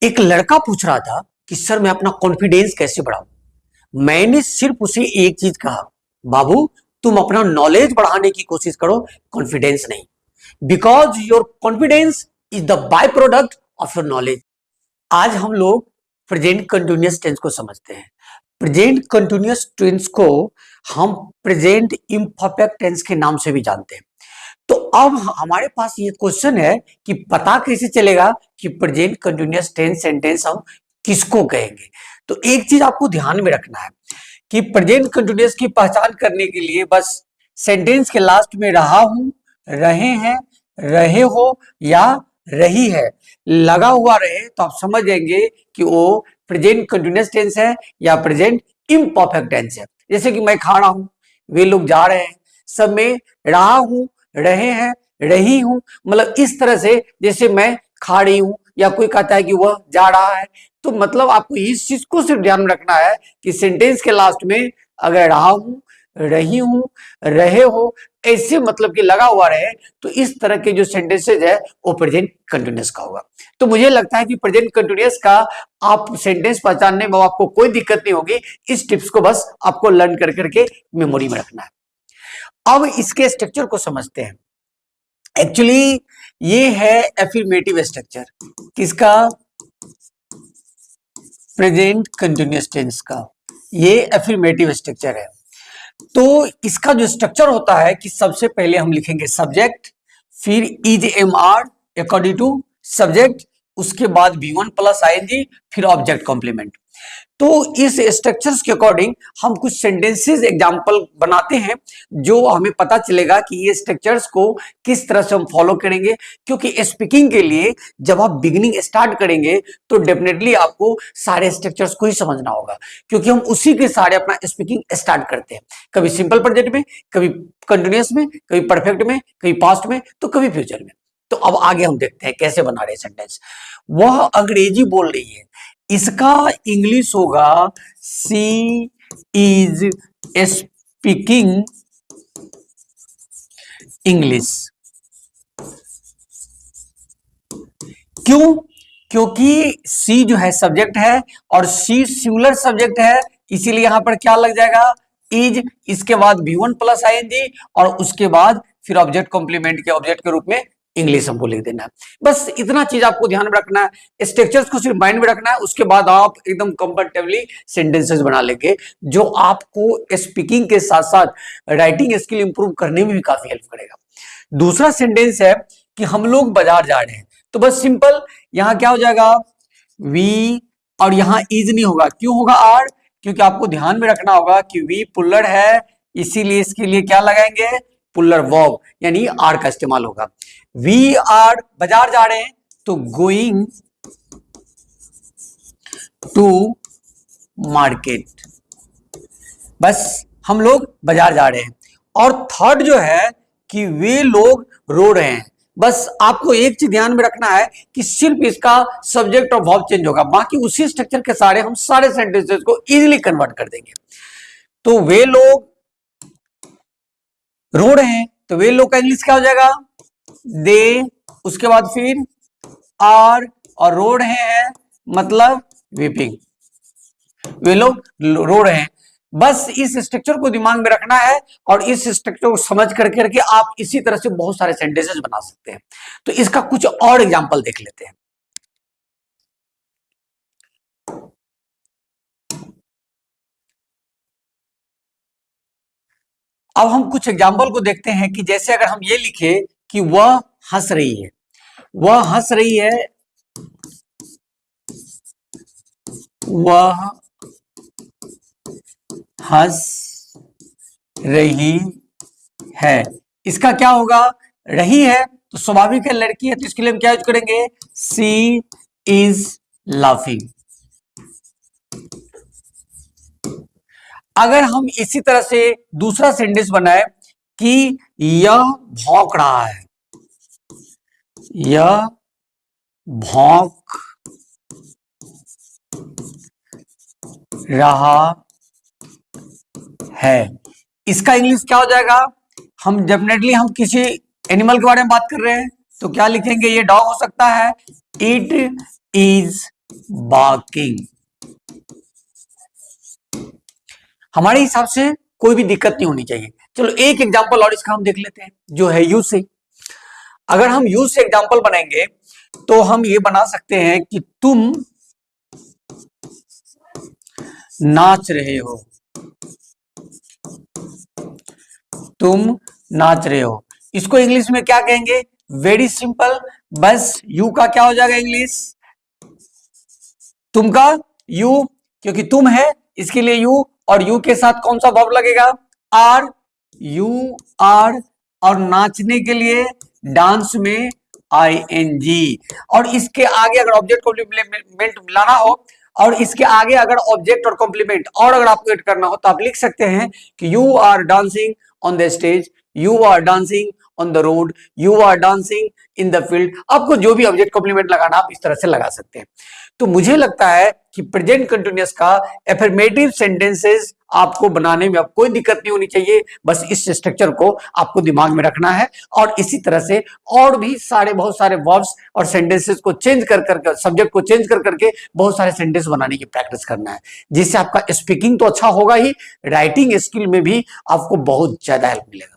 एक लड़का पूछ रहा था कि सर मैं अपना कॉन्फिडेंस कैसे बढ़ाऊं। मैंने सिर्फ उसे एक चीज कहा, बाबू तुम अपना नॉलेज बढ़ाने की कोशिश करो, कॉन्फिडेंस नहीं। Because your confidence is the by product of your knowledge. आज हम लोग प्रेजेंट कंटिन्यूअस टेंस को समझते हैं। प्रेजेंट कंटिन्यूअस टेंस को हम प्रेजेंट इम्परफेक्ट टेंस के नाम से भी जानते हैं। तो अब हमारे पास ये क्वेश्चन है कि पता कैसे चलेगा कि प्रेजेंट कंटिन्यूअस टेंस सेंटेंस हम किसको कहेंगे। तो एक चीज आपको ध्यान में रखना है कि प्रेजेंट कंटिन्यूअस की पहचान करने के लिए बस सेंटेंस के लास्ट में रहा हूं, रहे हैं, रहे हो या रही है लगा हुआ रहे तो आप समझ जाएंगे कि वो प्रेजेंट कंटिन्यूअस टेंस है या प्रेजेंट इम्परफेक्ट टेंस है। जैसे कि मैं खा रहा हूं, वे लोग जा रहे हैं, सब में रहा हूं, रहे हैं, रही हूं, मतलब इस तरह से जैसे मैं खा रही हूं या कोई कहता है कि वह जा रहा है। तो मतलब आपको इस चीज को सिर्फ ध्यान में रखना है कि सेंटेंस के लास्ट में अगर रहा हूं, रही हूं, रहे हो ऐसे मतलब कि लगा हुआ रहे तो इस तरह के जो सेंटेंसेज है वो प्रेजेंट कंटिन्यूअस का होगा। तो मुझे लगता है कि प्रेजेंट कंटिन्यूअस का आप सेंटेंस पहचानने में आपको कोई दिक्कत नहीं होगी। इस टिप्स को बस आपको लर्न कर करके मेमोरी में रखना है। अब इसके स्ट्रक्चर को समझते हैं। एक्चुअली ये है एफर्मेटिव स्ट्रक्चर किसका, प्रेजेंट कंटिन्यूअस टेंस का। ये एफर्मेटिव स्ट्रक्चर है। तो इसका जो स्ट्रक्चर होता है कि सबसे पहले हम लिखेंगे सब्जेक्ट, फिर is am are according to subject, उसके बाद V1 प्लस आईएनजी, फिर ऑब्जेक्ट कॉम्प्लीमेंट। तो इस स्ट्रक्चर्स के अकॉर्डिंग हम कुछ सेंटेंसेस एग्जांपल बनाते हैं जो हमें पता चलेगा कि ये स्ट्रक्चर्स को किस तरह से हम फॉलो करेंगे। क्योंकि स्पीकिंग के लिए जब आप बिगिनिंग स्टार्ट करेंगे तो डेफिनेटली आपको सारे स्ट्रक्चर्स को ही समझना होगा, क्योंकि हम उसी के सारे अपना स्पीकिंग स्टार्ट करते हैं, कभी सिंपल प्रेजेंट में, कभी कंटिन्यूअस में, कभी परफेक्ट में, कभी पास्ट में, तो कभी फ्यूचर में। तो अब आगे हम देखते हैं कैसे बना रहे सेंटेंस। वह अंग्रेजी बोल रही है, इसका इंग्लिश होगा सी इज स्पीकिंग इंग्लिश। क्यों? क्योंकि सी जो है सब्जेक्ट है और सी सिंगुलर सब्जेक्ट है, इसीलिए यहां पर क्या लग जाएगा, इज, इसके बाद V1 प्लस आईएनजी और उसके बाद फिर ऑब्जेक्ट कॉम्प्लीमेंट के ऑब्जेक्ट के रूप में इंग्लिश हमको लिख देना है। बस इतना चीज आपको ध्यान में रखना है, स्ट्रक्चर्स को सिर्फ माइंड में रखना है, उसके बाद आप एकदम कंफर्टेबली सेंटेंसेस बना लेंगे जो आपको स्पीकिंग के साथ साथ राइटिंग स्किल इंप्रूव करने में भी काफी हेल्प करेगा। दूसरा सेंटेंस है कि हम लोग बाजार जा रहे हैं। तो बस सिंपल यहां क्या हो जाएगा, वी, और यहां इज नहीं होगा, क्यों होगा आर, क्योंकि आपको ध्यान में रखना होगा कि वी पुल्लर है, इसीलिए इसके लिए क्या लगाएंगे, पुल्लर वर्ब, यानी आर का इस्तेमाल होगा। वी आर बाजार जा रहे हैं तो गोइंग टू मार्केट, बस हम लोग बाजार जा रहे हैं। और थर्ड जो है कि वे लोग रो रहे हैं। बस आपको एक चीज ध्यान में रखना है कि सिर्फ इसका सब्जेक्ट और वर्ब चेंज होगा, बाकी उसी स्ट्रक्चर के सारे हम सारे सेंटेंसेस को इजीली कन्वर्ट कर देंगे। तो वे लोग रो रहे हैं तो वे लोग का इंग्लिश क्या हो जाएगा, दे, उसके बाद फिर आर, और रो रहे हैं मतलब वीपिंग, वे लोग रो रहे हैं। बस इस स्ट्रक्चर को दिमाग में रखना है और इस स्ट्रक्चर को समझ करके आप इसी तरह से बहुत सारे सेंटेंसेस बना सकते हैं। तो इसका कुछ और एग्जांपल देख लेते हैं। अब हम कुछ एग्जांपल को देखते हैं कि जैसे अगर हम ये लिखे कि वह हंस रही है, वह हंस रही है, वह हंस रही है, इसका क्या होगा, रही है तो स्वाभाविक है लड़की है तो इसके लिए हम क्या यूज करेंगे, सी इज लाफिंग। अगर हम इसी तरह से दूसरा सेंटेंस बनाए कि यह भौंक रहा है, यह भौंक रहा है, इसका इंग्लिश क्या हो जाएगा, हम डेफिनेटली हम किसी एनिमल के बारे में बात कर रहे हैं तो क्या लिखेंगे, ये डॉग हो सकता है, इट इज बाकिंग। हमारे हिसाब से कोई भी दिक्कत नहीं होनी चाहिए। चलो एक एग्जांपल और इसका हम देख लेते हैं, जो है यू से। अगर हम यू से एग्जांपल बनाएंगे तो हम ये बना सकते हैं कि तुम नाच रहे हो, तुम नाच रहे हो। इसको इंग्लिश में क्या कहेंगे? वेरी सिंपल, बस यू का क्या हो जाएगा इंग्लिश? तुम का यू, क्योंकि तुम है इसके लिए यू, और यू के साथ कौन सा वर्ब लगेगा? आर, यू आर, और नाचने के लिए डांस में आईएनजी, और इसके आगे अगर ऑब्जेक्ट कॉम्प्लीमेंट मिलाना हो, और इसके आगे अगर ऑब्जेक्ट और कॉम्प्लीमेंट और अगर आपको ऐड करना हो तो आप लिख सकते हैं कि you are dancing on the stage, you are dancing on the road, you are dancing in the field. आपको जो भी ऑब्जेक्ट कॉम्प्लीमेंट लगाना आप इस तरह से लगा सकते हैं। तो मुझे लगता है कि प्रेजेंट कंटिन्यूअस का एफर्मेटिव सेंटेंसेस आपको बनाने में अब कोई दिक्कत नहीं होनी चाहिए। बस इस स्ट्रक्चर को आपको दिमाग में रखना है, और इसी तरह से और भी बहुत सारे वर्ब्स और सेंटेंसेस को चेंज कर करके, सब्जेक्ट को चेंज कर करके बहुत सारे सेंटेंस बनाने की प्रैक्टिस करना है, जिससे आपका स्पीकिंग तो अच्छा होगा ही, राइटिंग स्किल में भी आपको बहुत ज्यादा हेल्प मिलेगा।